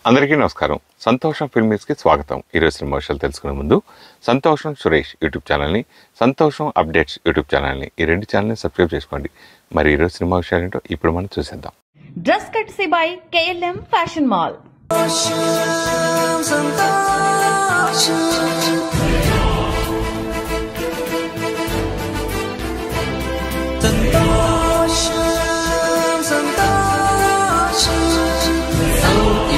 అందరికీ నమస్కారం. సంతోషం ఫిల్మీస్కి స్వాగతం. ఈరోజు సినిమా విషయాలు తెలుసుకునే ముందు సంతోషం సురేష్ యూట్యూబ్ ఛానల్ని, సంతోషం అప్డేట్స్ యూట్యూబ్ ఛానల్ని, ఈ రెండు ఛానల్ని సబ్స్క్రైబ్ చేసుకోండి. మరి ఈరోజు సినిమా విషయాలు ఏంటో ఇప్పుడు మనం చూసేద్దాం. Dress కట్సీ by KLM fashion mall.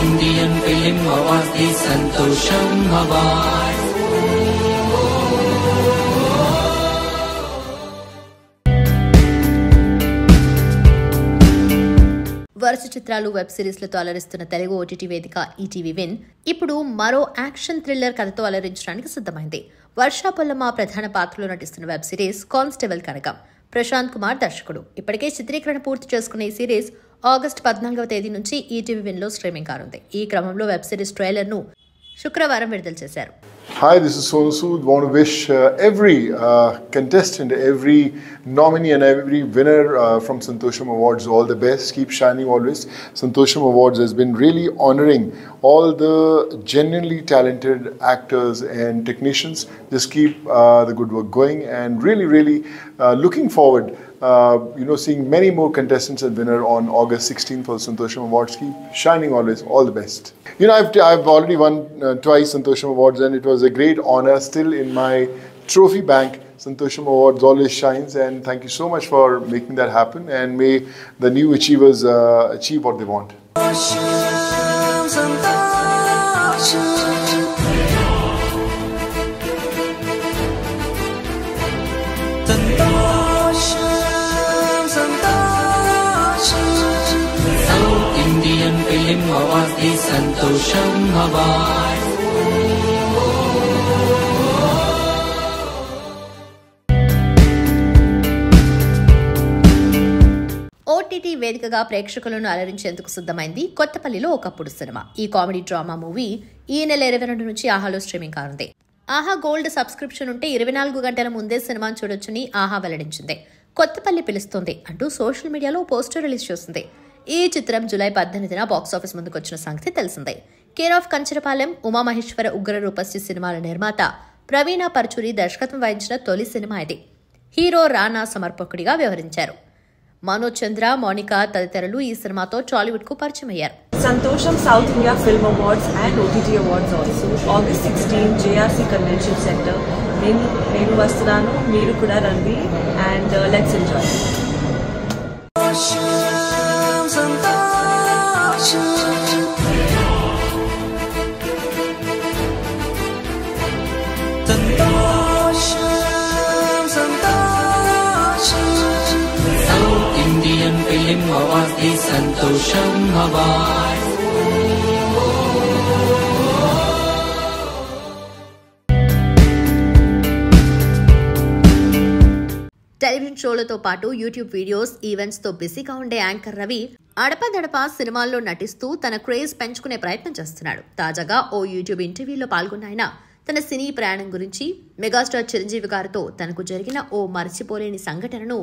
Indian Film Awards, the Santosham Awards. వరుస చిత్రాలు, వెబ్ సిరీస్లతో అలరిస్తున్న తెలుగు ఓటీటీ వేదిక ఈటీవీ విన్ ఇప్పుడు మరో యాక్షన్ థ్రిల్లర్ కథతో అలరించడానికి సిద్ధమైంది. వర్ష పొల్లమ్మ ప్రధాన పాత్రలో నటిస్తున్న వెబ్ సిరీస్ కానిస్టేబుల్ కనకం. ప్రశాంత్ కుమార్ దర్శకుడు. ఇప్పటికే చిత్రీకరణ పూర్తి చేసుకున్న ఈ సిరీస్ ఆగస్టు 14వ తేదీ నుంచి ఈటీవీ విన్ లో స్ట్రీమింగ్ కానుంది. ఈ క్రమంలో వెబ్ సిరీస్ ట్రైలర్ ను శుక్రవారం విడుదల చేశారు. Hi, this is Sonu Sood. Want to wish every contestant, every nominee and every winner from Santosham Awards all the best. Keep shining always. Santosham Awards has been really honoring all the genuinely talented actors and technicians. Just keep the good work going, and really looking forward seeing many more contestants and winner on August 16th for the Santosham Awards. Keep shining always. All the best. I've already won twice Santosham Awards, and it was a great honor. Still in my trophy bank, Santosham Awards always shines, and thank you so much for making that happen, and may the new achievers achieve what they want. Indian Film Awards, the Santosham Awards. OTT వేదికగా ప్రేక్షకులను అలరించేందుకు సిద్ధమైంది కొత్తపల్లిలో ఒకప్పుడు cinema. ఈ comedy drama movie ఈ నెల 22 నుంచి ఆహాలో streaming కానుంది. ఆహా గోల్డ్ సబ్స్క్రిప్షన్ ఉంటే 24 గంటల ముందే సినిమాను చూడొచ్చని ఆహా వెల్లడించింది. కొత్తపల్లి పిలుస్తుంది అంటూ సోషల్ మీడియాలో పోస్టర్ రిలీజ్ చేసింది. ఈ చిత్రం జూలై 18న బాక్సాఫీస్ ముందుకు వచ్చిన సంగతి తెలిసిందే. కేర్ ఆఫ్ కంచరపాలెం ఉమామహేశ్వర ఉగ్ర రూపశ్రీ సినిమాల నిర్మాత ప్రవీణ పర్చూరి దర్శకత్వం వహించిన తొలి సినిమా ఇది. హీరో రానా సమర్పకుడిగా వ్యవహరించారు. మనోజ్ చంద్ర, మోనికా తదితరులు ఈ సినిమాతో టాలీవుడ్ కు పరిచయం అయ్యారు. Santosham South India Film Awards and OTT Awards also. August 16 JRC Convention Center. నేను వస్తున్నాను, మీరు కూడా రండి, and let's enjoy. Indian Film Awards, the Santosham Awards. Television షోలతో పాటు యూట్యూబ్ వీడియోస్, ఈవెంట్స్ తో బిజీగా ఉండే యాంకర్ రవి అడపదడపా సినిమాల్లో నటిస్తూ తన క్రేజ్ పెంచుకునే ప్రయత్నం చేస్తున్నాడు. తాజాగా ఓ యూట్యూబ్ ఇంటర్వ్యూలో పాల్గొన్న ఆయన తన సినీ ప్రయాణం గురించి, మెగాస్టార్ చిరంజీవి గారితో తనకు జరిగిన ఓ మర్చిపోలేని సంఘటనను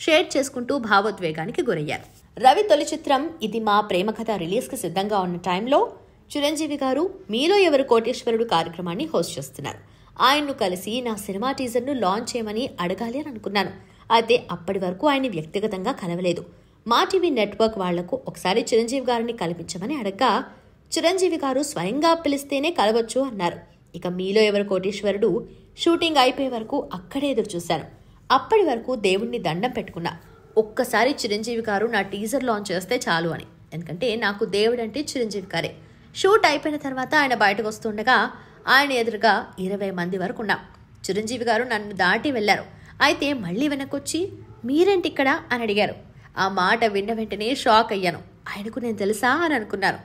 షేర్ చేసుకుంటూ భావోద్వేగానికి గురయ్యారు. రవి తొలి చిత్రం ఇది మా ప్రేమ కథ రిలీజ్ కి సిద్ధంగా ఉన్న టైంలో చిరంజీవి గారు మీలో ఎవరు కోటేశ్వరుడు కార్యక్రమాన్ని హోస్ట్ చేస్తున్నారు. ఆయన్ను కలిసి నా సినిమా టీజర్ను లాంచ్ చేయమని అడగాలి అని అనుకున్నాను. అయితే అప్పటి వరకు ఆయన్ని వ్యక్తిగతంగా కలవలేదు. మా టీవీ నెట్వర్క్ వాళ్లకు ఒకసారి చిరంజీవి గారిని కల్పించమని అడగ్గా చిరంజీవి గారు స్వయంగా పిలిస్తేనే కలవచ్చు అన్నారు. ఇక మీలో ఎవరు కోటేశ్వరుడు షూటింగ్ అయిపోయే వరకు అక్కడే ఎదురు చూశాను. అప్పటి వరకు దేవుణ్ణి దండం పెట్టుకున్నా. ఒక్కసారి చిరంజీవి గారు నా టీజర్ లాంచ్ చేస్తే చాలు అని. ఎందుకంటే నాకు దేవుడంటే చిరంజీవి గారే. షూట్ అయిపోయిన తర్వాత ఆయన బయటకు వస్తుండగా ఆయన ఎదురుగా 20 మంది వరకు ఉన్నాం. చిరంజీవి గారు నన్ను దాటి వెళ్లారు. అయితే మళ్ళీ వెనకొచ్చి మీరేంటి ఇక్కడ అని అడిగారు. ఆ మాట విన్న వెంటనే షాక్ అయ్యాను. ఆయనకు నేను తెలుసా అని అనుకున్నాను.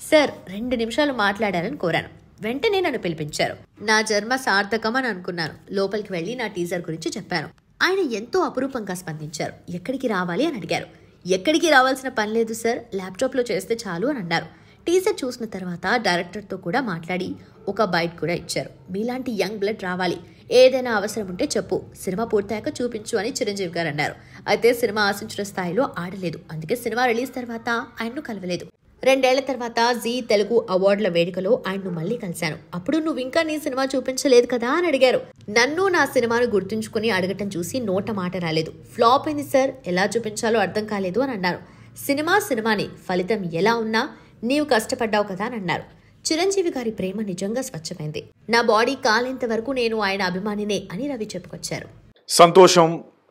సార్ 2 నిమిషాలు మాట్లాడారని కోరాను. వెంటనే నన్ను పిలిపించారు. నా జన్మ సార్థకం అని అనుకున్నాను. లోపలికి వెళ్లి నా టీజర్ గురించి చెప్పాను. ఆయన ఎంతో అపురూపంగా స్పందించారు. ఎక్కడికి రావాలి అని అడిగారు. ఎక్కడికి రావాల్సిన పని లేదు సార్, ల్యాప్టాప్లో చేస్తే చాలు అని అన్నారు. టీజర్ చూసిన తర్వాత డైరెక్టర్తో కూడా మాట్లాడి ఒక బైట్ కూడా ఇచ్చారు. మీలాంటి యంగ్ బ్లడ్ రావాలి, ఏదైనా అవసరం ఉంటే చెప్పు, సినిమా పూర్తయ్యాక చూపించు అని చిరంజీవి గారు అన్నారు. అయితే సినిమా ఆశించిన స్థాయిలో ఆడలేదు. అందుకే సినిమా రిలీజ్ తర్వాత ఆయన్ను కలవలేదు. 2 ఏళ్ల తర్వాత జీ తెలుగు అవార్డుల వేడుకలో ఆయన్ను మళ్ళీ కలిశాను. అప్పుడు నువ్వు ఇంకా నీ సినిమా చూపించలేదు కదా అని అడిగారు. నన్ను నా సినిమాను గుర్తుంచుకుని అడగటం చూసి నోట మాట రాలేదు. ఫ్లాప్ అయింది సార్, ఎలా చూపించాలో అర్థం కాలేదు అని అన్నారు. సినిమాని ఫలితం ఎలా ఉన్నా నీవు కష్టపడ్డావు కదా అని అన్నారు. చిరంజీవి గారి ప్రేమ నిజంగా స్వచ్ఛమైంది. నా బాడీ కాలేంత వరకు నేను ఆయన అభిమానినే అని రవి చెప్పుకొచ్చారు. సంతోషం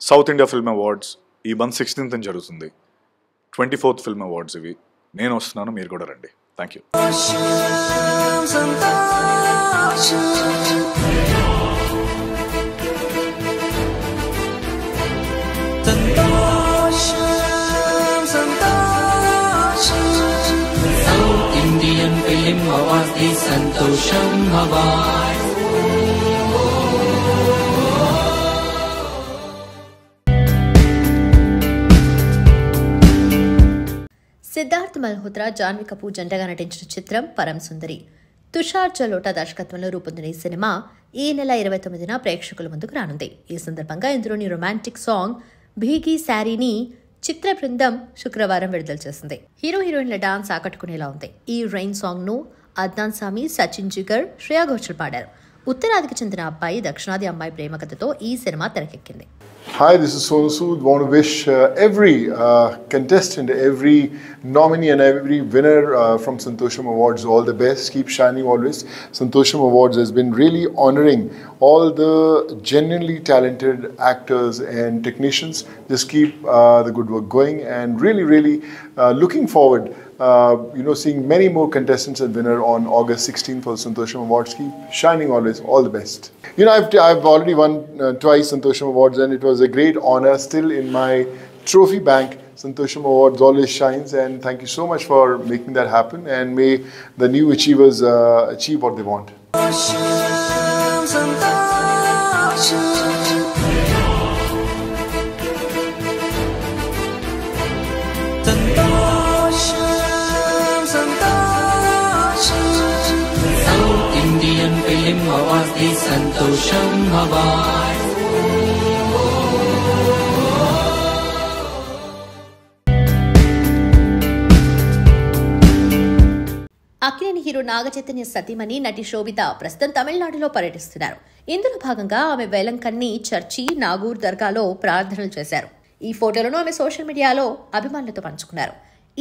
సౌత్ ఇండియా ఫిల్మ్ అవార్డ్స్ ఈ మంత్ 16th జరుగుతుంది. 24th ఫిల్మ్ అవార్డ్స్ ఇవి. నేను వస్తున్నాను, మీరు కూడా రండి. Thank you. Indian Film Awards, the Santosham Awards. Siddharth Malhotra, Janhvi Kapoor జంటగా నటించిన చిత్రం పరమ సుందరి. తుషార్ జలోటా దర్శకత్వంలో రూపొందిన ఈ సినిమా ఈ నెల 29న ప్రేక్షకుల ముందుకు రానుంది. ఈ సందర్భంగా ఇందులోని రొమాంటిక్ సాంగ్ భీగి శారీని చిత్ర బృందం శుక్రవారం విడుదల చేసింది. హీరోయిన్ల డాన్స్ ఆకట్టుకునేలా ఉంది. ఈ రైన్ సాంగ్ ను అద్నాన్ సామి, సచిన్ జిగర్, శ్రేయా ఘోషల్ పాడారు. ఉత్తరాదికి చెందిన అబ్బాయి, దక్షిణాది అమ్మాయి ప్రేమ కథతో ఈ cinema తెరకెక్కింది. Hi, this is Sonu Sood. Want to wish every contestant, every nominee and every winner from Santosham Awards all the best. Keep shining always. Santosham Awards has been really honoring all the genuinely talented actors and technicians. Just keep the good work going, and really looking forward seeing many more contestants and winner on August 16th for the Santosham Awards. Keep shining always. All the best. I've already won twice Santosham Awards, and it was a great honor. Still in my trophy bank, Santosham Awards always shines, and thank you so much for making that happen, and may the new achievers achieve what they want. Indian Film Awards, the Santosham Awards. Akkineni hero Naga Chaitanya సతీమణి నటి శోభిత ప్రస్తుతం తమిళనాడులో పర్యటిస్తున్నారు. ఇందులో భాగంగా ఆమె వేలంకన్ని church, Nagur దర్గాలో ప్రార్థనలు చేశారు. ఈ ఫోటోలను ఆమె సోషల్ మీడియాలో అభిమానులతో పంచుకున్నారు.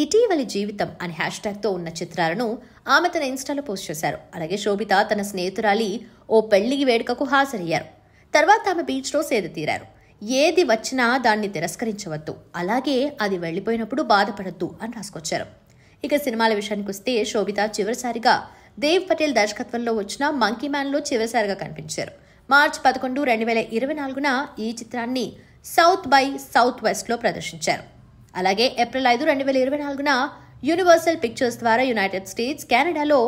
ఇటీవలి జీవితం అనే హ్యాష్ట్యాగ్తో ఉన్న చిత్రాలను ఆమె తన ఇన్స్టాలో పోస్ట్ చేశారు. అలాగే శోభిత తన స్నేహితురాలి ఓ పెళ్లి వేడుకకు హాజరయ్యారు. తర్వాత ఆమె బీచ్లో సేద తీరారు. ఏది వచ్చినా దాన్ని తిరస్కరించవద్దు, అలాగే అది వెళ్లిపోయినప్పుడు బాధపడద్దు అని రాసుకొచ్చారు. ఇక సినిమాల విషయానికి వస్తే శోభిత చివరిసారిగా దేవ్ పటేల్ దర్శకత్వంలో వచ్చిన మంకీ మ్యాన్లో చివరిసారిగా కనిపించారు. మార్చి 11, 2024న ఈ చిత్రాన్ని సౌత్ బై సౌత్ వెస్ట్లో ప్రదర్శించారు. అలాగే ఏప్రిల్ 5, 2024న యూనివర్సల్ పిక్చర్స్ ద్వారా యునైటెడ్ స్టేట్స్, కెనడాలో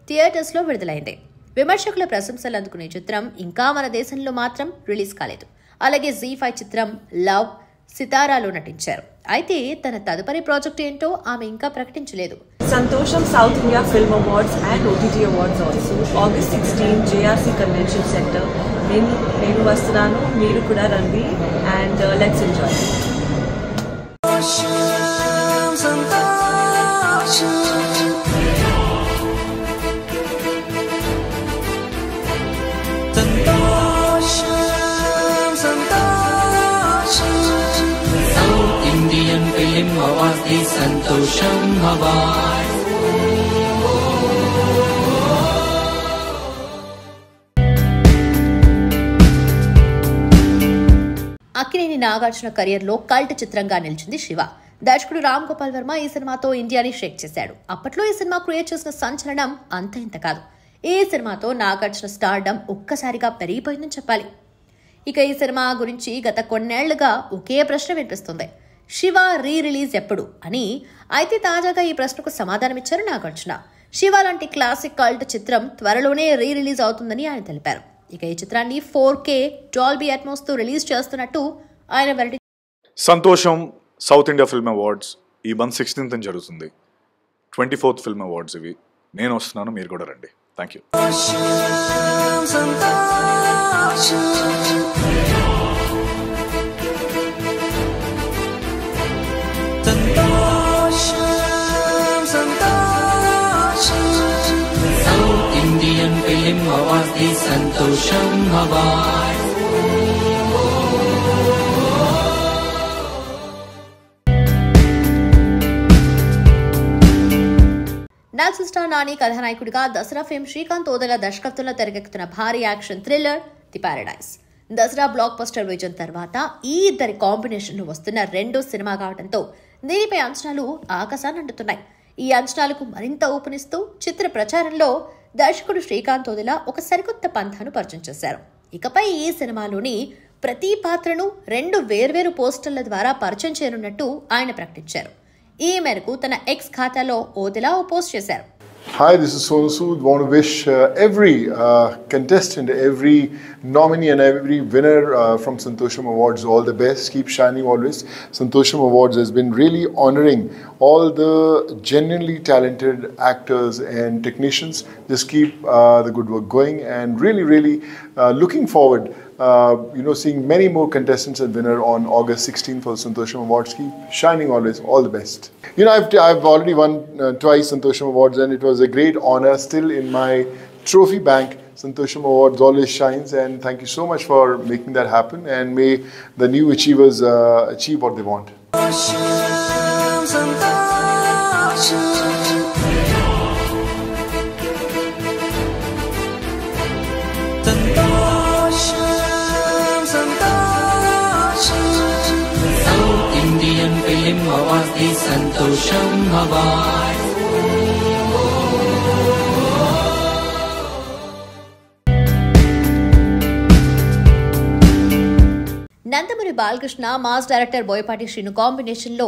థియేటర్స్లో విడుదలైంది. విమర్శకుల ప్రశంసలు అందుకునే చిత్రం ఇంకా మన దేశంలో మాత్రం రిలీజ్ కాలేదు. అలాగే జీ5 చిత్రం లవ్, సితారాలో నటించారు. అయితే తన తదుపరి ప్రాజెక్ట్ ఏంటో ఆమె ఇంకా ప్రకటించలేదు. Santosham South India Film Awards and OTT Awards also. August 16 JRC Convention Center. నేను వస్తున్నాను, మీరు కూడా రండి, and let's enjoy. Indian Film Awards, the Santosham Awards. Akkineni Nagarjuna కెరియర్లో కల్ట్ చిత్రంగా నిలిచింది శివ. దర్శకుడు రామ్ గోపాల్ వర్మ ఈ సినిమాతో ఇండియాని షేక్ చేశాడు. అప్పట్లో ఈ సినిమా క్రియేట్ చేసిన సంచలనం అంత ఇంత కాదు. ఈ సినిమాతో నాగార్జున స్టార్డమ్ ఒక్కసారిగా పెరిగిపోయిందని చెప్పాలి. ఇక ఈ సినిమా గురించి గత కొన్నేళ్లుగా ఒకే ప్రశ్న వినిపిస్తుంది, శివ రిలీజ్ ఎప్పుడు అని. అయితే తాజాగా ఈ ప్రశ్నకు సమాధానమిచ్చారు నాగార్జున. శివ లాంటి క్లాసిక్ కల్ట్ చిత్రం త్వరలోనే రిలీజ్ అవుతుందని ఆయన తెలిపారు. ఇక ఈ చిత్రాన్ని 4K డాల్బీ అట్మాస్ తో రిలీజ్ చేస్తున్నట్టు ఆయన వెల్లడించారు. సంతోషం సౌత్ ఇండియా ఫిల్మ్ అవార్డ్స్ ఈ మంత్ 16th జరుగుతుంది. 24th ఫిల్మ్ అవార్డ్స్ ఇవి. నేను వస్తున్నాను, మీరు కూడా రండి. Thank you. Santosham Awards the Santosham Award. నాల్సన్ స్టార్ నాని కథానాయకుడిగా దసరా ఫేమ్ శ్రీకాంత్ ఓదెల దర్శకత్వంలో తెరకెక్కుతున్న భారీ action thriller the paradise. Dasara blockbuster vision తర్వాత ఈ ఇద్దరి కాంబినేషన్ వస్తున్న రెండో సినిమా కావడంతో దీనిపై అంచనాలు ఆకాశాన్ని అంటున్నాయి. ఈ అంచనాలకు మరింత ఊపునిస్తూ చిత్ర ప్రచారంలో దర్శకుడు శ్రీకాంత్ ఓదెల ఒక సరికొత్త పంథాను పరిచయం చేశారు. ఇకపై ఈ సినిమాలోని ప్రతి పాత్రను 2 వేర్వేరు పోస్టర్ల ద్వారా పరిచయం చేయనున్నట్టు ఆయన ప్రకటించారు. ఈ మేరకు తన ఎక్స్ ఖాతాలో ఓదెల ఓ పోస్ట్ చేశారు. Hi, this is Sonu Sood. Want to wish every contestant, every nominee and every winner from Santosham Awards all the best. Keep shining always. Santosham Awards has been really honoring all the genuinely talented actors and technicians. Just keep the good work going and really looking forward seeing many more contestants and winner on August 16th for the Santosham Awards. Keep shining always. All the best. I've already won twice Santosham Awards and it was a great honor. Still in my trophy bank, Santosham Awards always shines, and thank you so much for making that happen, and may the new achievers achieve what they want. Indian Film Awards the Santosham Award. Nandamuri Balakrishna mass director Boyapati Srinu combination లో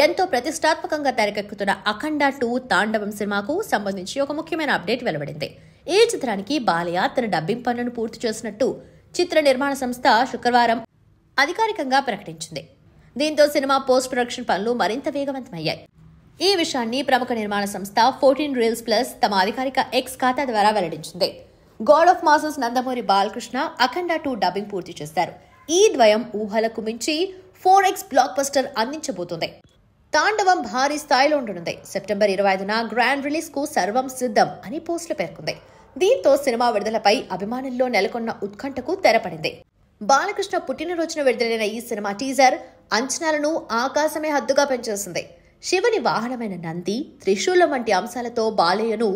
ఎంతో ప్రతిష్టాత్మకంగా తెరకెక్కుతున్న అఖండ 2 తాండవం సినిమాకు సంబంధించి ఒక ముఖ్యమైన update వెలువడింది. ఈ చిత్రానికి బాలయ్య తన డబ్బింగ్ పనులను పూర్తి చేసినట్టు చిత్ర నిర్మాణ సంస్థ శుక్రవారం అధికారికంగా ప్రకటించింది. దీంతో సినిమా పోస్ట్ ప్రొడక్షన్ పనులు మరింత వేగవంతమయ్యాయి. ఈ విషయాన్ని ప్రముఖ నిర్మాణ సంస్థ 14 Reels Plus తమ అధికారిక ఎక్స్ ఖాతా ద్వారా వెల్లడించింది. God of masses Nandamuri Balakrishna Akhanda 2 dubbing పూర్తి చేశారు. ఈ ద్వయం ఊహలకు మించి 4x బ్లాక్ బస్టర్ అందించబోతుంది. తాండవం భారీ స్థాయిలో ఉండనుంది. సెప్టెంబర్ 25న గ్రాండ్ రిలీజ్ కు సర్వం సిద్ధం అని పోస్టులు పేర్కొంది. దీంతో సినిమా విడుదలపై అభిమానుల్లో నెలకొన్న ఉత్కంఠకు తెరపడింది. బాలకృష్ణ పుట్టినరోజున విడుదలైన ఈ సినిమా టీజర్ అంచనాలను ఆకాశమే హద్దుగా పెంచేసింది. శివుని వాహనమైన నంది, త్రిశూలం వంటి అంశాలతో బాలయ్యను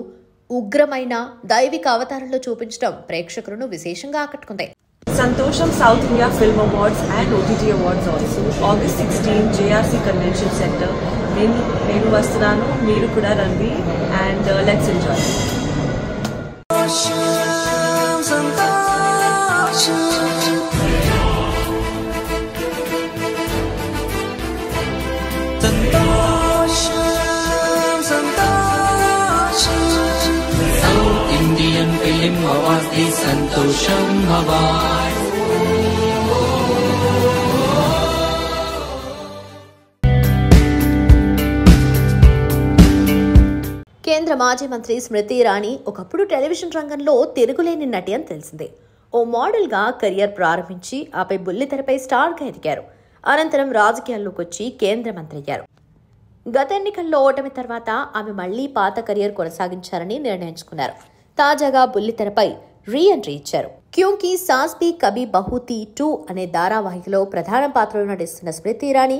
ఉగ్రమైన దైవిక అవతారంలో చూపించడం ప్రేక్షకులను విశేషంగా ఆకట్టుకుంది. Santosham South India Film Awards and OTT Awards also. August 16 JRC Convention Center. నేను వస్తున్నాను, మీరు కూడా రండి, and let's enjoy. South Indian Film Awards the Santosham Award. కేంద్ర మాజీ మంత్రి స్మృతి ఇరానీ ఒకప్పుడు టెలివిజన్ రంగంలో తిరుగులేని నటి అని తెలిసిందే. ఓ మోడల్గా కెరియర్ ప్రారంభించి ఆపై బుల్లితెరపై స్టార్గా ఎదిగారు. అనంతరం రాజకీయాల్లోకి వచ్చి కేంద్ర మంత్రి అయ్యారు. గత ఎన్నికల్లో ఓటమి తర్వాత ఆమె మళ్లీ పాత కెరియర్ కొనసాగించారని నిర్ణయించుకున్నారు. తాజాగా బుల్లితెరపై రీ ఎంట్రీ ఇచ్చారు. క్యూంకి సాస్ భీ కభీ బహూ థీ 2 అనే ధారావాహికలో ప్రధాన పాత్రలో నటిస్తున్న స్మృతి ఇరానీ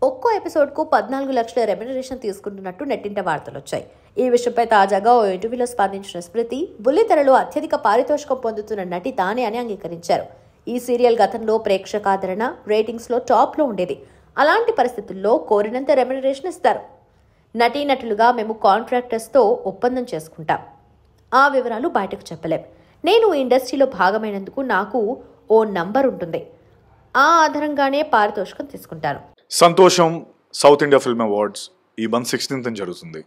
ఒక్కో ఎపిసోడ్కు 14 లక్షల రెమ్యునరేషన్ తీసుకుంటున్నట్టు నెట్టింట వార్తలు వచ్చాయి. ఈ విషయంపై తాజాగా ఓ ఇంటర్వ్యూలో స్పందించిన స్మృతి బుల్లితెరలో అత్యధిక పారితోషికం పొందుతున్న నటి తానే అని అంగీకరించారు. ఈ సీరియల్ గతంలో ప్రేక్షకాదరణ, రేటింగ్స్లో టాప్లో ఉండేది. అలాంటి పరిస్థితుల్లో కోరినంత రెమ్యునరేషన్ ఇస్తారు. నటీనటులుగా మేము కాంట్రాక్టర్స్తో ఒప్పందం చేసుకుంటాం. ఆ వివరాలు బయటకు చెప్పలేం. నేను ఈ ఇండస్ట్రీలో భాగమైనందుకు నాకు ఓ నంబర్ ఉంటుంది. ఆ ఆధారంగానే పారితోషికం తీసుకుంటాను. సంతోషం సౌత్ ఇండియా ఫిల్మ్ అవార్డ్స్ ఈ మంత్ 16th జరుగుతుంది.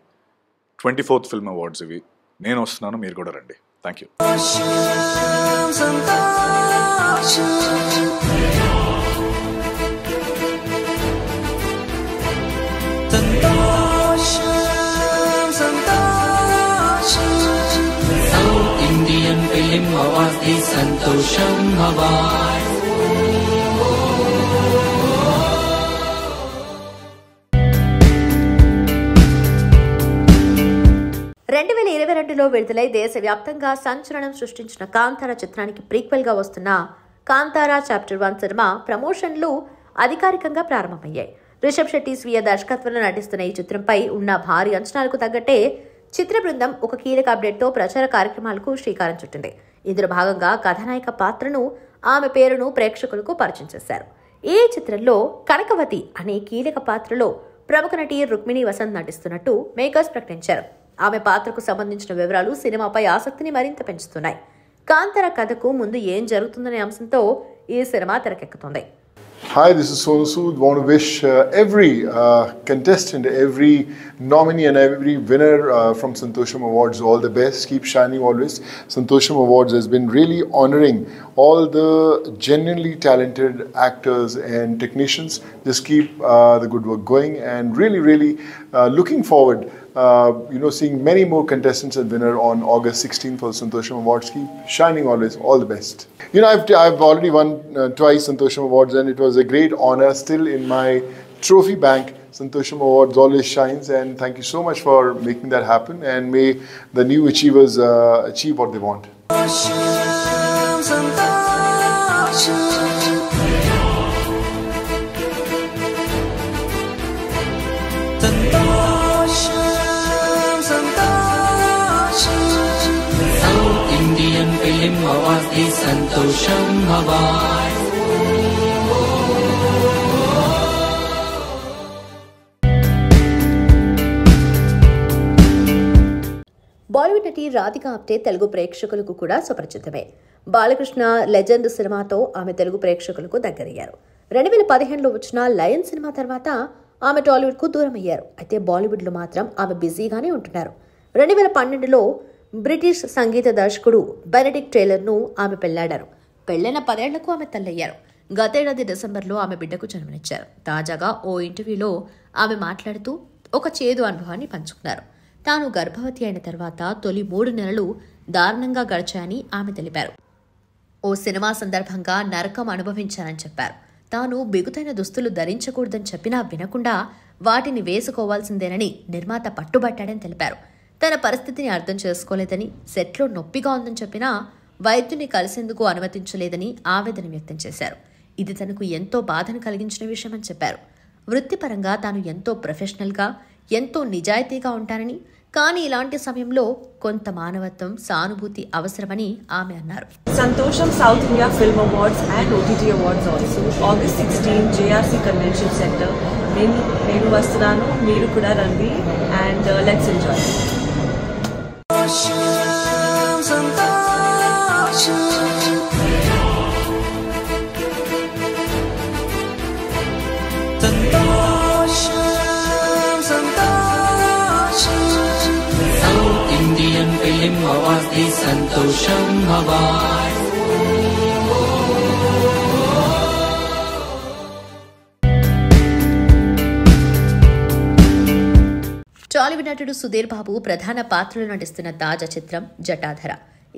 24th ఫిల్మ్ అవార్డ్స్ ఇవి. నేను వస్తున్నాను, మీరు కూడా రండి. Thank you. South Indian Film Awards the Santosham Award. 2020 2022లో విడుదలై దేశవ్యాప్తంగా సంచలనం సృష్టించిన కాంతార చిత్రానికి ప్రీక్వెల్ గా వస్తున్న కాంతారా చాప్టర్ 1 సినిమా ప్రమోషన్లు అధికారికంగా ప్రారంభమయ్యాయి. రిషబ్ శెట్టి స్వీయ దర్శకత్వంలో నటిస్తున్న ఈ చిత్రంపై ఉన్న భారీ అంచనాలకు తగ్గట్టే చిత్ర బృందం ఒక కీలక అప్డేట్తో ప్రచార కార్యక్రమాలకు శ్రీకారం చుట్టింది. ఇందులో భాగంగా కథానాయిక పాత్రను, ఆమె పేరును ప్రేక్షకులకు పరిచయం చేశారు. ఈ చిత్రంలో కనకవతి అనే కీలక పాత్రలో ప్రముఖ నటి రుక్మిణి వసంత్ నటిస్తున్నట్టు మేకర్స్ ప్రకటించారు. ఆమె పాత్రకు సంబంధించిన వివరాలు సినిమాపై ఆసక్తిని మరింత పెంచుతున్నాయి. కాంతార కథకు ముందు ఏం జరుగుతుందనే అంశంతో ఈ cinema తెరకెక్కుతోంది. Hi, this is Sonu Sood. Want to wish every contestant, every nominee and every winner from Santosham Awards all the best. Keep shining always. Santosham Awards has been really honoring all the genuinely talented actors and technicians. Just keep the good work going, and really looking forward seeing many more contestants and winner on August 16th for the Santosham Awards. Keep shining always. All the best. I've already won twice Santosham Awards, and it was a great honor. Still in my trophy bank, Santosham Awards always shines, and thank you so much for making that happen, and may the new achievers achieve what they want. Indian Film Awards, the Santosham Awards. Bollywood నటి రాధికా ఆప్టే తెలుగు ప్రేక్షకులకు కూడా సుపరిచితమే. Balakrishna legend సినిమాతో ఆమె తెలుగు ప్రేక్షకులకు దగ్గరయ్యారు. 2015లో వచ్చిన lion cinema తర్వాత ఆమె టాలీవుడ్ కు దూరం అయ్యారు. అయితే బాలీవుడ్ లో మాత్రం ఆమె బిజీగానే ఉంటున్నారు. 2012లో బ్రిటిష్ సంగీత దర్శకుడు బెనెడిక్ట్ టేలర్ను ఆమె పెళ్లాడారు. పెళ్లైన 10 ఏళ్లకు ఆమె తల్లయ్యారు. గతేడాది డిసెంబర్లో ఆమె బిడ్డకు జన్మనిచ్చారు. తాజాగా ఓ ఇంటర్వ్యూలో ఆమె మాట్లాడుతూ ఒక చేదు అనుభవాన్ని పంచుకున్నారు. తాను గర్భవతి అయిన తర్వాత తొలి 3 నెలలు దారుణంగా గడిచాయని ఆమె తెలిపారు. ఓ సినిమా సందర్భంగా నరకం అనుభవించానని చెప్పారు. తాను బిగుతైన దుస్తులు ధరించకూడదని చెప్పినా వినకుండా వాటిని వేసుకోవాల్సిందేనని నిర్మాత పట్టుబట్టాడని తెలిపారు. తన పరిస్థితిని అర్థం చేసుకోలేదని, సెట్లో నొప్పిగా ఉందని చెప్పినా వైద్యుని కలిసేందుకు అనుమతించలేదని ఆవేదన వ్యక్తం చేశారు. ఇది తనకు ఎంతో బాధను కలిగించిన విషయమని చెప్పారు. వృత్తిపరంగా తాను ఎంతో ప్రొఫెషనల్గా, ఎంతో నిజాయితీగా ఉంటానని, కానీ ఇలాంటి సమయంలో కొంత మానవత్వం, సానుభూతి అవసరమని ఆమె అన్నారు. Santosham South India Film Awards and OTT Awards also August 16 JRC Convention Center. నేను వస్తున్నాను, మీరు కూడా రండి, and let's enjoy. Indian Film Awards, the Santosham Awards. Tollywood నటుడు సుధీర్ బాబు ప్రధాన పాత్రలో నటిస్తున్న తాజా చిత్రం జటాధర.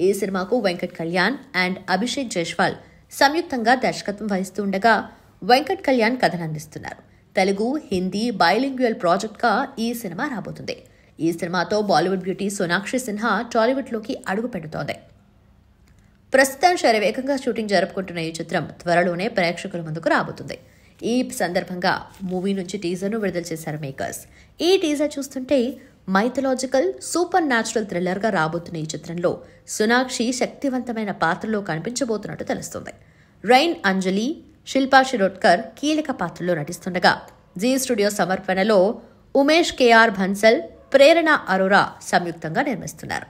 ఈ సినిమాకు వెంకట్ కళ్యాణ్ అండ్ అభిషేక్ జైస్వాల్ సంయుక్తంగా దర్శకత్వం వహిస్తుండగా వెంకట్ కళ్యాణ్ కథనందిస్తున్నారు. తెలుగు, హిందీ బైలింగ్యువల్ ప్రాజెక్ట్గా ఈ సినిమా రాబోతుంది. ఈ సినిమాతో బాలీవుడ్ బ్యూటీ సోనాక్షి సిన్హా టాలీవుడ్లోకి అడుగు పెడుతోంది. ప్రస్తుతం శరవేగంగా షూటింగ్ జరుపుకుంటున్న ఈ చిత్రం త్వరలోనే ప్రేక్షకుల ముందుకు రాబోతుంది. ఈ సందర్భంగా మూవీ నుంచి టీజర్ను విడుదల చేశారు మేకర్స్. ఈ టీజర్ చూస్తుంటే మైథలాజికల్, సూపర్ న్యాచురల్ థ్రిల్లర్గా రాబోతున్న ఈ చిత్రంలో సోనాక్షి శక్తివంతమైన పాత్రలో కనిపించబోతున్నట్టు తెలుస్తుంది. రైన్ అంజలి, శిల్పా శిరోడ్కర్ కీలక పాత్రలో నటిస్తుండగా జీ స్టూడియో సమర్పణలో ఉమేష్ కేఆర్ భన్సల్, ప్రేరణ అరోరా సంయుక్తంగా నిర్మిస్తున్నారు.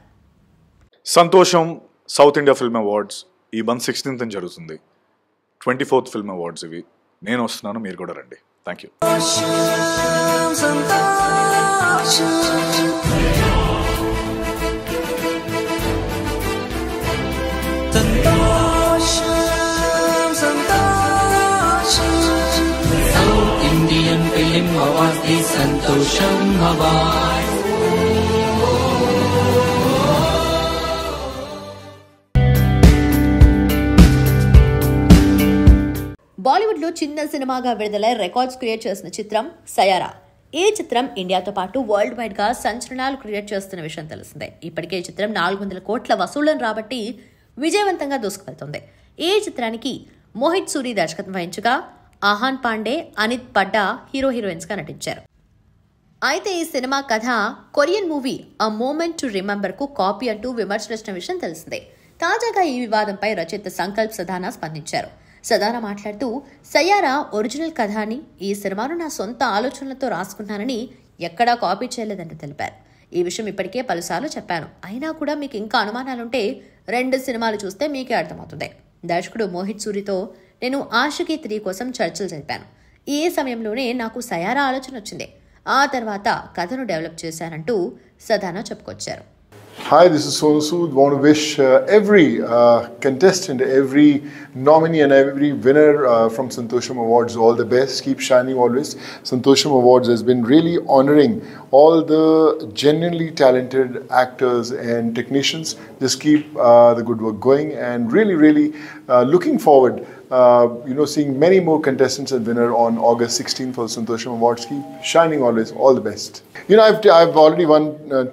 సంతోషం సౌత్ ఇండియా ఫిల్మ్ అవార్డ్స్ ఈ మంత్ 16th జరుగుతుంది. 24th ఫిల్మ్ అవార్డ్స్ ఇవి. నేను వస్తున్నాను, మీరు కూడా రండి. Thank you. Indian Film Awards, the Santosham Awards. Bollywood లో చిన్న సినిమాగా విడుదలై రికార్డ్స్ క్రియేట్ చేసిన చిత్రం సయారా. ఈ చిత్రం ఇండియాతో పాటు వరల్డ్ వైడ్ గా సంచలనాలు క్రియేట్ చేస్తున్న విషయం తెలిసిందే. ఇప్పటికే ఈ చిత్రం 400 కోట్ల వసూళ్లను రాబట్టి విజయవంతంగా దూసుకువెళ్తుంది. ఈ చిత్రానికి మోహిత్ సూరి దర్శకత్వం వహించగా ఆహాన్ పాండే, అనిత్ పడ్డా హీరోయిన్స్ గా నటించారు. అయితే ఈ సినిమా కథ Korean movie a moment to remember కు కాపీ అంటూ విమర్శలు వచ్చిన విషయం తెలిసిందే. తాజాగా ఈ వివాదంపై రచయిత సంకల్ప్ సదానా స్పందించారు. సదానా మాట్లాడుతూ, సయ్యారా ఒరిజినల్ కథ అని, ఈ సినిమాను నా సొంత ఆలోచనలతో రాసుకున్నానని ఎక్కడా కాపీ చేయలేదని తెలిపారు. ఈ విషయం ఇప్పటికే పలుసార్లు చెప్పాను, అయినా కూడా మీకు ఇంకా అనుమానాలుంటే 2 సినిమాలు చూస్తే మీకే అర్థమవుతుంది. దర్శకుడు మోహిత్ సూరితో నేను ఆషికీ 3 కోసం చర్చలు జరిపాను. ఈ సమయంలోనే నాకు సయ్యారా ఆలోచన వచ్చింది. ఆ తర్వాత కథను డెవలప్ చేశానంటూ సదానా చెప్పుకొచ్చారు. Hi, this is Sonu Sood. Want to wish every contestant, every nominee and every winner from Santosham Awards all the best. Keep shining always. Santosham Awards has been really honoring all the genuinely talented actors and technicians. Just keep the good work going, and really looking forward seeing many more contestants and winner on August 16th for the Santosham Awards. Keep shining always. All the best. I've already won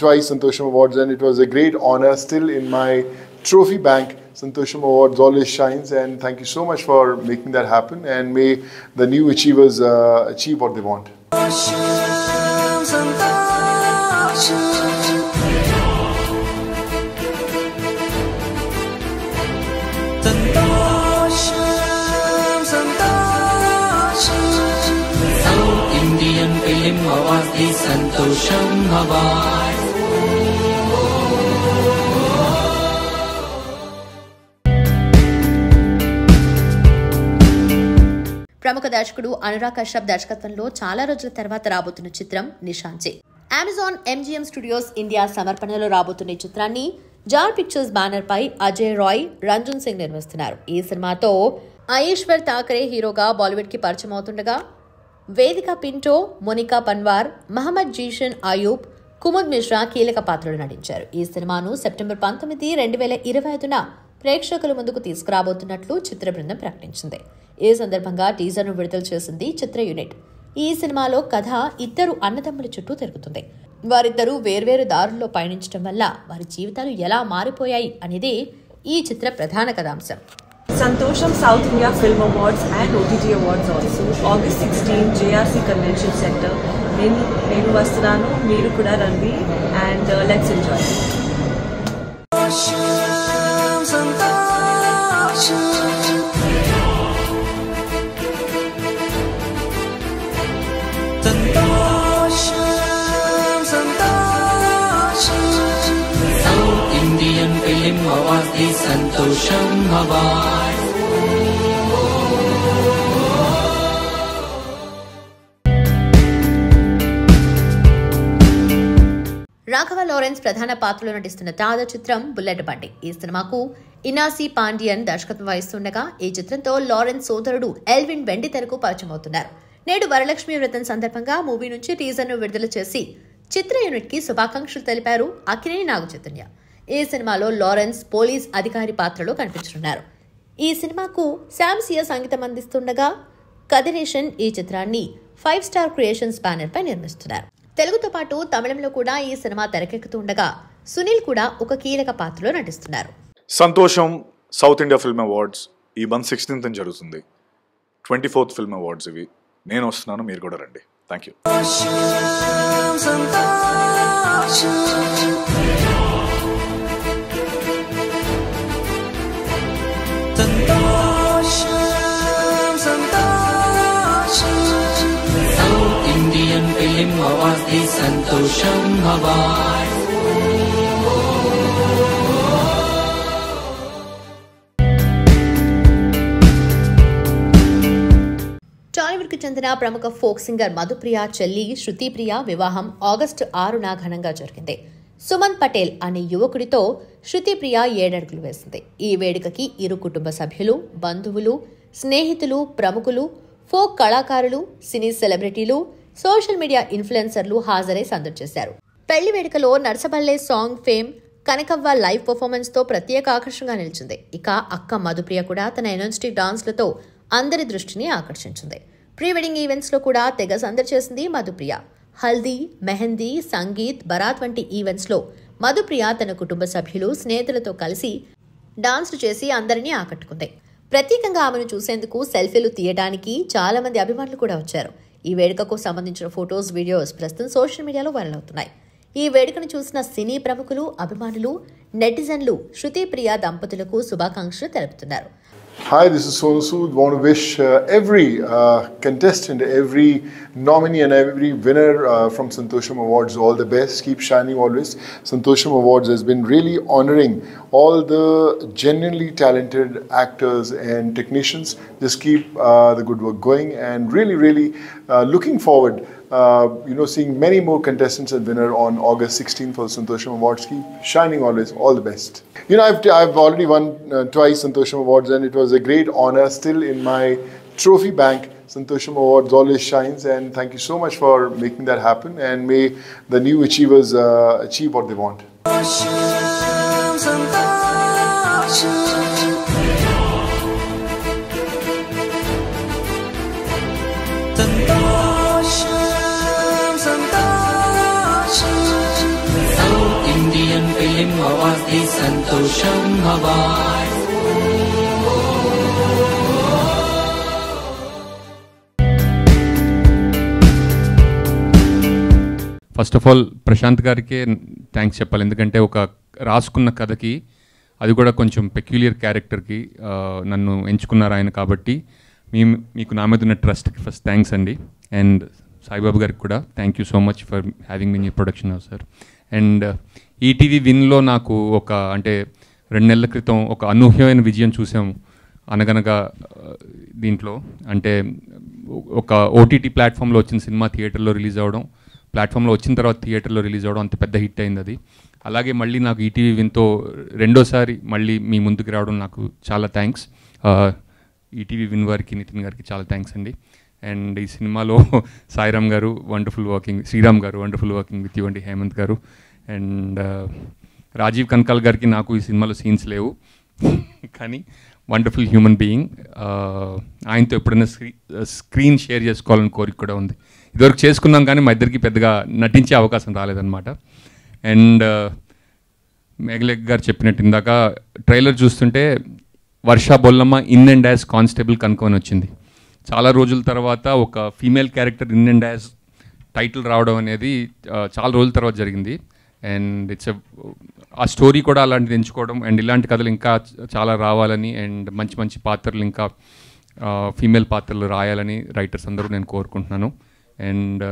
twice Santosham Awards, and it was a great honor. Still in my trophy bank, Santosham Awards always shines, and thank you so much for making that happen, and may the new achievers achieve what they want. Indian Film Awards, the Santosham Awards. ప్రముఖ దర్శకుడు అనురాగ్ కశ్యప్ దర్శకత్వంలో చాలా రోజుల తర్వాత రాబోతున్న చిత్రం నిషాంచి. Amazon MGM studios India సమర్పణలో రాబోతున్న ఈ చిత్రాన్ని జార్ పిక్చర్స్ బ్యానర్ పై అజయ్ రాయ్, రంజన్ సింగ్ నిర్మిస్తున్నారు. ఈ సినిమాతో ఐశ్వర్ ఠాకరే హీరోగా బాలీవుడ్ కి పరిచయం అవుతుండగా వేదిక పింటో, మోనికా పన్వార్, మహమ్మద్ జీషన్ అయూబ్, కుముద్ మిశ్రా కీలక పాత్రలు నటించారు. ఈ సినిమాను సెప్టెంబర్ 19, 2025న ప్రేక్షకుల ముందుకు తీసుకురాబోతున్నట్లు చిత్ర బృందం ప్రకటించింది. ఈ సందర్భంగా టీజర్ను విడుదల చేసింది చిత్ర యూనిట్. ఈ సినిమాలో కథ 2 అన్నదమ్ముల చుట్టూ తిరుగుతుంది. వారిద్దరూ వేర్వేరు దారుల్లో పయనించడం వల్ల వారి జీవితాలు ఎలా మారిపోయాయి అనేది ఈ చిత్ర ప్రధాన కథాంశం. Santosham South India Film Awards and OTT Awards also. August 16 JRC Convention Center. నేను వస్తున్నాను, మీరు కూడా రండి, and let's enjoy. South Indian Film Awards, the Santosham Awards. Raghava Lawrence ప్రధాన పాత్రలో నటిస్తున్న తాజా చిత్రం బుల్లెట్ బండి. ఈ సినిమాకు ఇనాసి పాండియన్ దర్శకత్వం వహిస్తుండగా ఈ చిత్రంతో లారెన్స్ సోదరుడు ఎల్విన్ వెండి తెరకు పరిచయం అవుతున్నారు. నేడు వరలక్ష్మి వ్రతం సందర్భంగా మూవీ నుంచి టీజర్ను విడుదల చేసి చిత్ర యూనిట్ కి శుభాకాంక్షలు తెలిపారు అక్కినేని నాగచైతన్య. ఈ సినిమాలో లారెన్స్ పోలీస్ అధికారి పాత్రలో కనిపించనున్నారు. ఈ సినిమాకు శామ్ సియా సంగీతం అందిస్తుండగా కదిరేషన్ ఈ చిత్రాన్ని 5 Star క్రియేషన్స్ బ్యానర్ పై నిర్మిస్తున్నారు. తెలుగుతో పాటు తమిళంలో కూడా ఈ సినిమా తెరకెక్కుతుండగా సునీల్ కూడా ఒక కీలక పాత్రలో నటిస్తున్నారు. సంతోషం సౌత్ ఇండియా ఫిల్మ్ అవార్డ్స్ ఈ మంత్ 16th జరుగుతుంది. 24th ఫిల్మ్ అవార్డ్స్ ఇవి. నేను వస్తున్నాను, మీరు కూడా రండి. Thank you. South Indian Film Awards, the Santosham Awards. Tollywood కు చెందిన ప్రముఖ ఫోక్ సింగర్ మధుప్రియ చెల్లి శృతిప్రియ వివాహం ఆగస్టు 6న ఘనంగా జరిగింది. సుమన్ పటేల్ అనే యువకుడితో శృతిప్రియ 7 అడుగులు వేసింది. ఈ వేడుకకి ఇరు కుటుంబ సభ్యులు, బంధువులు, స్నేహితులు, ప్రముఖులు, ఫోక్ కళాకారులు, సినీ సెలబ్రిటీలు, సోషల్ మీడియా ఇన్ఫ్లుయెన్సర్లు హాజరై సందడి చేశారు. పెళ్లి వేడుకలో Narsapalle song fame Kanakavva live performance తో ప్రత్యేక ఆకర్షణగా నిలిచింది. ఇక అక్క మధుప్రియ కూడా తన ఎనర్జెటిక్ డాన్స్లతో అందరి దృష్టిని ఆకర్షించింది. ప్రీ వెడ్డింగ్ ఈవెంట్స్ లో కూడా తెగ సందడి చేసింది మధుప్రియ. హల్దీ, మెహందీ, సంగీత్, బరాత్ వంటి ఈవెంట్స్లో మధుప్రియ తన కుటుంబ సభ్యులు, స్నేహితులతో కలిసి డాన్స్లు చేసి అందరినీ ఆకట్టుకుంది. ప్రత్యేకంగా ఆమెను చూసేందుకు సెల్ఫీలు తీయడానికి చాలా మంది అభిమానులు కూడా వచ్చారు. ఈ వేడుకకు సంబంధించిన ఫొటోస్, వీడియోస్ ప్రస్తుతం సోషల్ మీడియాలో వైరల్ అవుతున్నాయి. ఈ వేడుకను చూసిన సినీ ప్రముఖులు, అభిమానులు, నెటిజన్లు శృతి ప్రియ దంపతులకు శుభాకాంక్షలు తెలుపుతున్నారు. Hi, this is Sonu Sood. Want to wish every contestant, every nominee and every winner from Santosham Awards all the best. Keep shining always. Santosham Awards has been really honoring all the genuinely talented actors and technicians. Just keep the good work going, and really looking forward seeing many more contestants and winner on August 16th for the Santosham Awards. Keep shining always. All the best. I've already won twice Santosham Awards, and it was a great honor. Still in my trophy bank, Santosham Awards always shines, and thank you so much for making that happen, and may the new achievers achieve what they want. Indian Film Awards, the Santosham Awards. First of all Prashanth గారికే thanks చెప్పాలి. ఎందుకంటే ఒక రాసుకున్న కథకి, అది కూడా కొంచెం peculiar క్యారెక్టర్కి నన్ను ఎంచుకున్నారు ఆయన. కాబట్టి మీకు నా మీద ఉన్న ట్రస్ట్కి ఫస్ట్ థ్యాంక్స్ అండి. అండ్ సాయిబాబు గారికి కూడా thank you so much for having me in production house sir. And ETV విన్లో నాకు అంటే 2 నెలల క్రితం ఒక అనూహ్యమైన విజయం చూసాము. అనగనగా దీంట్లో అంటే ఒక ఓటీటీ ప్లాట్ఫామ్లో వచ్చిన సినిమా థియేటర్లో రిలీజ్ అవ్వడం, ప్లాట్ఫామ్లో వచ్చిన తర్వాత థియేటర్లో రిలీజ్ అవ్వడం అంత పెద్ద హిట్ అయింది అది. అలాగే మళ్ళీ నాకు ఈటీవీ విన్తో రెండోసారి మళ్ళీ మీ ముందుకు రావడం నాకు చాలా థ్యాంక్స్. ఈటీవీ విన్ వారికి, నితిన్ గారికి చాలా థ్యాంక్స్ అండి. అండ్ ఈ సినిమాలో సాయిరామ్ గారు వండర్ఫుల్ వర్కింగ్, శ్రీరామ్ గారు వండర్ఫుల్ వర్కింగ్ విత్ యూ అండి, హేమంత్ గారు. అండ్ రాజీవ్ కనకాల్ గారికి నాకు ఈ సినిమాలో సీన్స్ లేవు, కానీ వండర్ఫుల్ హ్యూమన్ బీయింగ్. ఆయనతో ఎప్పుడైనా స్క్రీన్ షేర్ చేసుకోవాలని కోరిక కూడా ఉంది. ఇదివరకు చేసుకున్నాం కానీ మా ఇద్దరికి పెద్దగా నటించే అవకాశం రాలేదన్నమాట. అండ్ మేఘలేఖ్ గారు చెప్పినట్టు ఇందాక ట్రైలర్ చూస్తుంటే Varsha Bollamma in and as constable కనుక్కొని వచ్చింది. చాలా రోజుల తర్వాత ఒక female character in and as title రావడం అనేది చాలా రోజుల తర్వాత జరిగింది. అండ్ ఆ స్టోరీ కూడా అలాంటిది ఎంచుకోవడం, అండ్ ఇలాంటి కథలు ఇంకా చాలా రావాలని, అండ్ మంచి మంచి పాత్రలు ఇంకా ఫీమేల్ పాత్రలు రాయాలని రైటర్స్ అందరూ నేను కోరుకుంటున్నాను. అండ్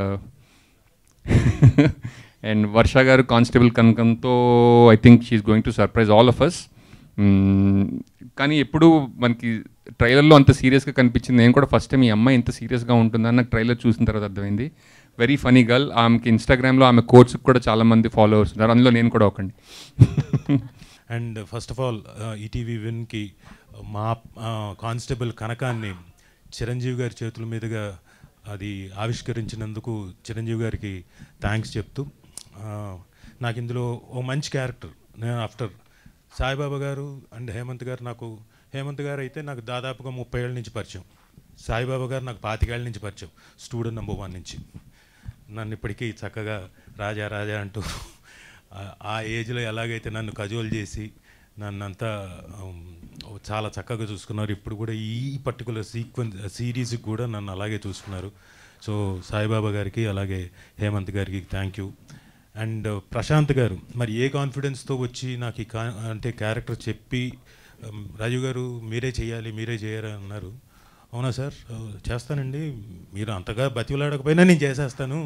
అండ్ వర్ష గారు కానిస్టేబుల్ కనకంతో I think she is going to surprise all of us. కానీ ఎప్పుడు మనకి ట్రైలర్లో అంత సీరియస్గా కనిపించింది. నేను కూడా ఫస్ట్ టైం ఈ అమ్మాయి ఇంత సీరియస్గా ఉంటుందని నాకు ట్రైలర్ చూసిన తర్వాత అర్థమైంది. Very funny girl. ఆమెకి ఇన్స్టాగ్రామ్లో ఆమె కోర్స్కి కూడా చాలామంది ఫాలోవర్స్ ఉన్నారు, అందులో నేను కూడా ఒకండి. And first of all ETV విన్కి మా కానిస్టేబుల్ కనకాన్ని చిరంజీవి గారి చేతుల మీదుగా అది ఆవిష్కరించినందుకు చిరంజీవి గారికి థ్యాంక్స్ చెప్తూ, నాకు ఇందులో ఓ మంచి క్యారెక్టర్. నేను ఆఫ్టర్ సాయిబాబా గారు అండ్ హేమంత్ గారు అయితే నాకు దాదాపుగా 30 ఏళ్ళ నుంచి పరిచయం. సాయిబాబా గారు నాకు 25 ఏళ్ళ నుంచి పరిచయం, స్టూడెంట్ నెంబర్ 1 నుంచి. నన్ను ఇప్పటికీ చక్కగా రాజా రాజా అంటూ ఆ ఏజ్లో ఎలాగైతే నన్ను కజోల్ చేసి నన్నంతా చాలా చక్కగా చూసుకున్నారు. ఇప్పుడు కూడా ఈ పర్టికులర్ సిరీస్కి కూడా నన్ను అలాగే చూసుకున్నారు. సో సాయిబాబా గారికి అలాగే హేమంత్ గారికి థ్యాంక్ యూ. అండ్ ప్రశాంత్ గారు మరి ఏ కాన్ఫిడెన్స్తో వచ్చి నాకు ఈ క్యారెక్టర్ చెప్పి, రాజు గారు మీరే చేయాలి అన్నారు. అవునా సార్, చేస్తానండి, మీరు అంతగా బతిలాడకపోయినా నేను చేసేస్తాను,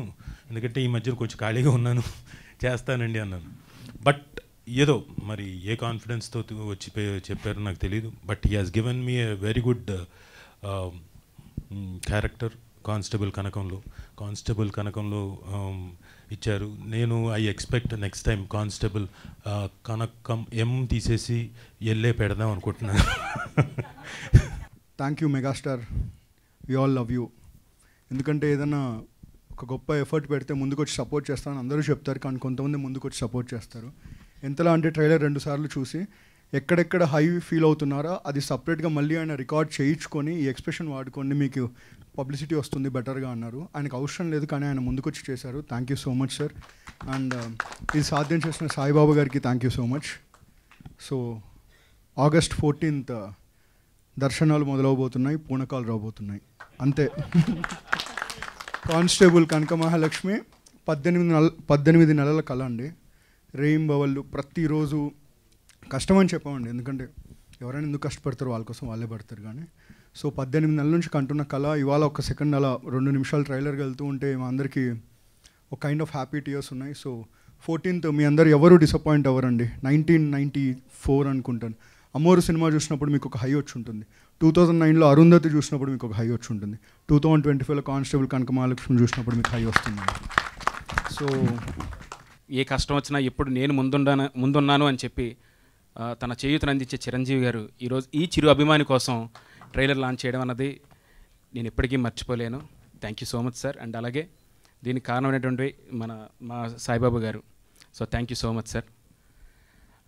ఎందుకంటే ఈ మధ్యలో కొంచెం ఖాళీగా ఉన్నాను, చేస్తానండి అన్నాను. బట్ ఏదో మరి ఏ కాన్ఫిడెన్స్తో వచ్చి చెప్పారో నాకు తెలియదు. But he has given me a very good character constable కనకంలో ఇచ్చారు. నేను I expect next time constable Kanakam ఎం తీసేసి ఎల్లే పెడదాం అనుకుంటున్నాను. Thank you megastar, we all love you. ఎందుకంటే ఏదైనా ఒక గొప్ప ఎఫర్ట్ పెడితే ముందుకు వచ్చి సపోర్ట్ చేస్తానని అందరూ చెప్తారు, కానీ కొంతమంది ముందుకు వచ్చి సపోర్ట్ చేస్తారు. ఎంతలా అంటే ట్రైలర్ 2 సార్లు చూసి ఎక్కడెక్కడ హై ఫీల్ అవుతున్నారో అది సపరేట్గా మళ్ళీ ఆయన రికార్డ్ చేయించుకొని ఈ ఎక్స్ప్రెషన్ వాడుకొని మీకు పబ్లిసిటీ వస్తుంది బెటర్గా అన్నారు. ఆయనకు అవసరం లేదు, కానీ ఆయన ముందుకొచ్చి చేశారు. Thank you so much sir. And ఇది సాధ్యం చేసిన సాయిబాబా గారికి thank you so much. So August 14th దర్శనాలు మొదలవబోతున్నాయి, పూనకాలు రాబోతున్నాయి, అంతే. కానిస్టేబుల్ కనక మహాలక్ష్మి 18 నెలల కళ అండి. రేయింబవళ్ళు ప్రతిరోజు కష్టమని చెప్పమండి, ఎందుకంటే ఎవరైనా ఎందుకు కష్టపడతారు, వాళ్ళ కోసం వాళ్ళే పడతారు. కానీ సో 18 నెలల నుంచి కంటున్న కళ ఇవాళ ఒక సెకండ్ అలా 2 నిమిషాలు ట్రైలర్కి వెళ్తూ ఉంటే మా అందరికీ ఒక కైండ్ ఆఫ్ హ్యాపీ టీయర్స్ ఉన్నాయి. సో 14th మీ అందరు ఎవరు డిసప్పాయింట్ అవ్వరండి. 1994 అనుకుంటాను అమ్మోరు సినిమా చూసినప్పుడు మీకు ఒక హై వచ్చి ఉంటుంది. 2009లో అరుంధతి చూసినప్పుడు మీకు ఒక హై వచ్చి ఉంటుంది. 2025లో కానిస్టేబుల్ కనక మహాలక్ష్మి చూసినప్పుడు మీకు హై వస్తుంది. సో ఏ కష్టం వచ్చినా ఎప్పుడు నేను ముందున్నాను అని చెప్పి తన చేయూతను అందించే చిరంజీవి గారు ఈరోజు ఈ చిరు అభిమాని కోసం ట్రైలర్ లాంచ్ చేయడం అన్నది నేను ఎప్పటికీ మర్చిపోలేను. Thank you so much sir. And అలాగే దీనికి కారణమైనటువంటి మా సాయిబాబా గారు. So thank you so much sir.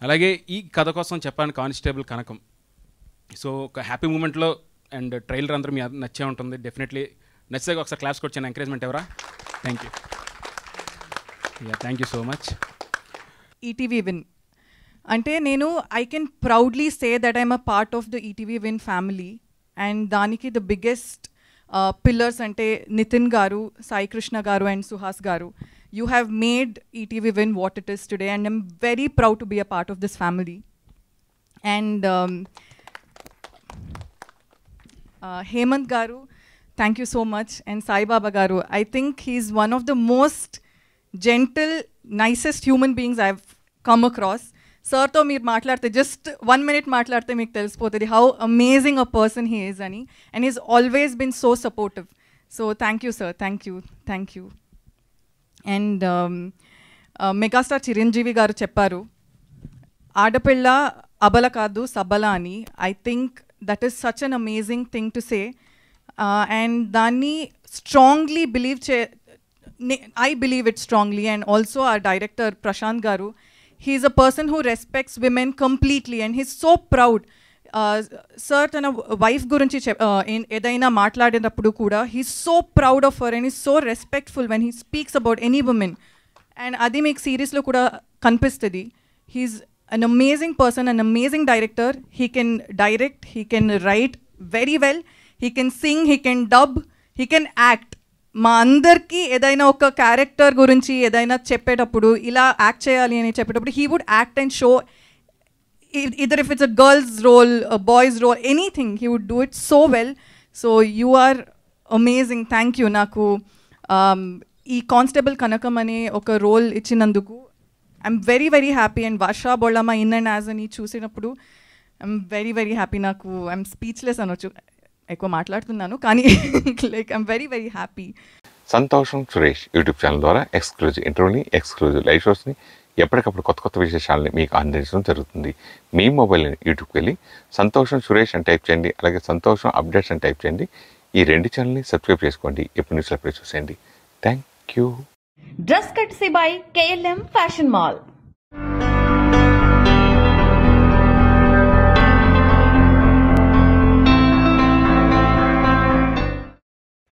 అలాగే ఈ కథ కోసం చెప్పాను కానిస్టేబుల్ కనకం. సో ఒక హ్యాపీ మూమెంట్లో అండ్ ట్రైలర్ అందరూ మీ నచ్చే ఉంటుంది. డెఫినెట్లీ నచ్చితే ఒకసారి క్లాప్స్ కొచ్చాను, ఎంకరేజ్మెంట్ ఎవరా? Thank you. Thank you so much. ETV win అంటే I can proudly say that I'm a part of the ETV Win family, and దానికి the biggest pillars అంటే నితిన్ గారు, సాయి కృష్ణ గారు and సుహాస్ గారు. You have made ETV Win what it is today, and I'm very proud to be a part of this family. And Hemant garu, thank you so much. And Sai Baba garu, I think he's one of the most gentle, nicest human beings I've come across. Sir to meer maatladte just 1 minute maatladte meeku telisipotadi how amazing a person he is ani, and he's always been so supportive. So thank you sir, thank you. And megastar Chiranjeevi garu chepparu ఆడపిల్ల అబల కాదు సబల అని. I think that is such an amazing thing to say, and దాన్ని strongly I believe it strongly. And also our director Prashant garu, he's a person who respects women completely, and he's so proud. Sir tana wife gurinchi edaina maatladinappudu kuda he's so proud of her, and he's so respectful when he speaks about any woman. And adi meek series lo kuda kanpistadi. He's an amazing person, an amazing director. He can direct, he can write very well, he can sing, he can dub, he can act. మా అందరికీ ఏదైనా ఒక character గురించి ఏదైనా చెప్పేటప్పుడు ఇలా act చేయాలి అని చెప్పేటప్పుడు he would act and show, either if it's a girl's role, a boy's role, anything, he would do it so well. So you are amazing. Thank you. నాకు ఈ కానిస్టేబుల్ కనకం అనే ఒక రోల్ ఇచ్చినందుకు I'm very very happy. And వర్షా Bollamma in and as అని చూసినప్పుడు I'm very very happy. నాకు I'm speechless అనొచ్చు, ఎక్కువ మాట్లాడుతున్నాను కానీ like I'm very very happy. సంతోషం సురేష్ యూట్యూబ్ ఛానల్ ద్వారా ఎక్స్క్లూజివ్ ఇంటర్వ్యూని, ఎక్స్క్లూజివ్ లైవ్ షోస్ని, ఎప్పటికప్పుడు కొత్త కొత్త విశేషాలని మీకు అందించడం జరుగుతుంది. మీ మొబైల్ని యూట్యూబ్కి వెళ్ళి సంతోషం సురేష్ అని టైప్ చేయండి, అలాగే సంతోషం అప్డేట్స్ అని టైప్ చేయండి. ఈ 2 ఛానల్ని సబ్స్క్రైబ్ చేసుకోండి, ఎప్పుడు న్యూస్లో చూసేయండి. Thank you. Dress కట్సీ by KLM fashion mall.